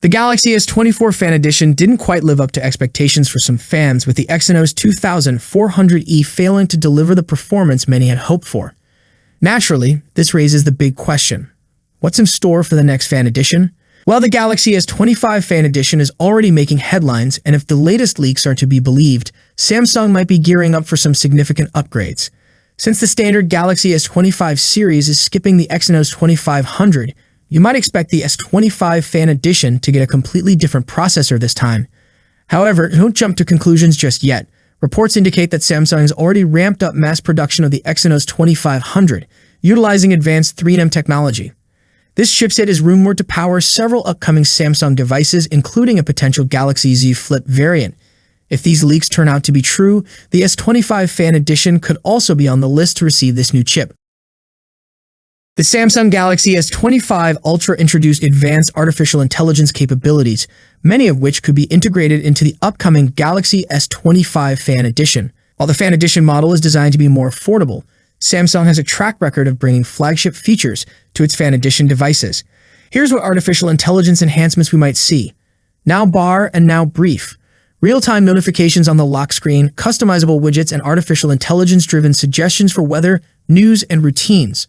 The Galaxy S24 Fan Edition didn't quite live up to expectations for some fans, with the Exynos 2400E failing to deliver the performance many had hoped for. Naturally, this raises the big question. What's in store for the next Fan Edition? Well, the Galaxy S25 Fan Edition is already making headlines, and if the latest leaks are to be believed, Samsung might be gearing up for some significant upgrades. Since the standard Galaxy S25 series is skipping the Exynos 2500, you might expect the S25 Fan Edition to get a completely different processor this time. However, don't jump to conclusions just yet. Reports indicate that Samsung has already ramped up mass production of the Exynos 2500, utilizing advanced 3nm technology. This chipset is rumored to power several upcoming Samsung devices, including a potential Galaxy Z Flip variant. If these leaks turn out to be true, the S25 Fan Edition could also be on the list to receive this new chip. The Samsung Galaxy S25 Ultra introduced advanced artificial intelligence capabilities, many of which could be integrated into the upcoming Galaxy S25 Fan Edition. While the Fan Edition model is designed to be more affordable, Samsung has a track record of bringing flagship features to its Fan Edition devices. Here's what artificial intelligence enhancements we might see. Now bar and now brief. Real-time notifications on the lock screen, customizable widgets, and artificial intelligence-driven suggestions for weather, news, and routines.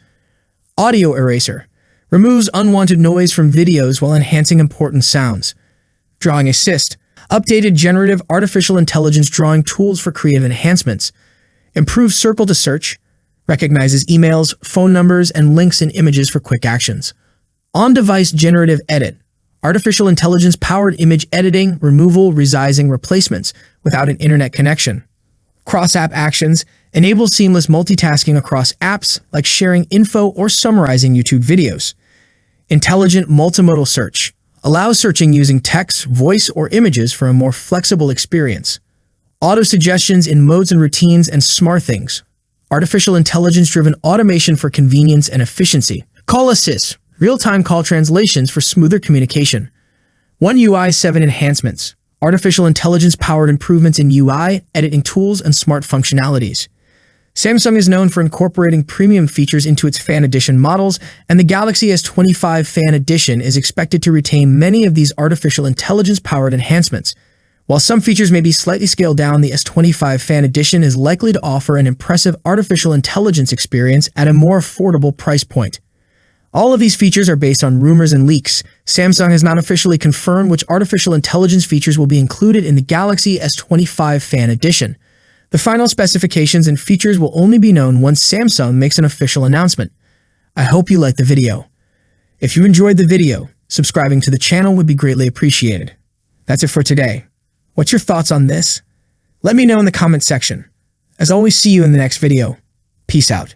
Audio eraser. Removes unwanted noise from videos while enhancing important sounds. Drawing assist. Updated generative artificial intelligence drawing tools for creative enhancements. Improves circle to search. Recognizes emails, phone numbers, and links in images for quick actions. On-device generative edit. Artificial intelligence-powered image editing, removal, resizing, replacements without an internet connection. Cross-app actions. Enables seamless multitasking across apps, like sharing info or summarizing YouTube videos. Intelligent multimodal search. Allows searching using text, voice, or images for a more flexible experience. Auto-suggestions in modes and routines, and SmartThings. Artificial intelligence-driven automation for convenience and efficiency. Call Assist. Real-time call translations for smoother communication. One UI 7 enhancements. Artificial intelligence-powered improvements in UI, editing tools, and smart functionalities. Samsung is known for incorporating premium features into its Fan Edition models, and the Galaxy S25 Fan Edition is expected to retain many of these artificial intelligence-powered enhancements. While some features may be slightly scaled down, the S25 Fan Edition is likely to offer an impressive artificial intelligence experience at a more affordable price point. All of these features are based on rumors and leaks. Samsung has not officially confirmed which artificial intelligence features will be included in the Galaxy S25 Fan Edition. The final specifications and features will only be known once Samsung makes an official announcement. I hope you liked the video. If you enjoyed the video, subscribing to the channel would be greatly appreciated. That's it for today. What's your thoughts on this? Let me know in the comment section. As always, see you in the next video. Peace out.